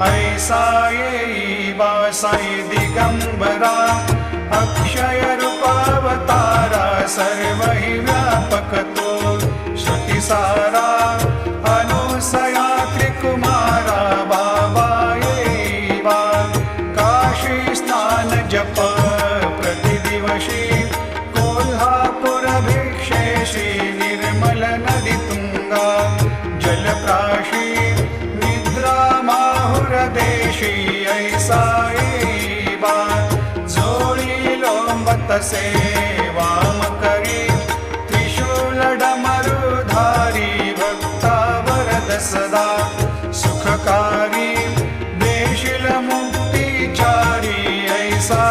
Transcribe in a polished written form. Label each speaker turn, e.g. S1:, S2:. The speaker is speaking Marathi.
S1: ऐसा येई साई दिगंबरा अक्षय रूपावतारा सर्व ही व्यापक तो श्रुतिसारा अनुसया त्रिकुमारा बाबा येई काशी स्नान जप प्रतिदिवशी कोल्हापुर भिक्षेशी निर्मल नदी तुंगा जलप्राशी निद्रा माहुर देशी ऐसा जोडी लोंबत सेवाम करी त्रिशूल डमरुधारी भक्ता वरद सदा सुखकारी देशील मुक्तिचारी ऐसा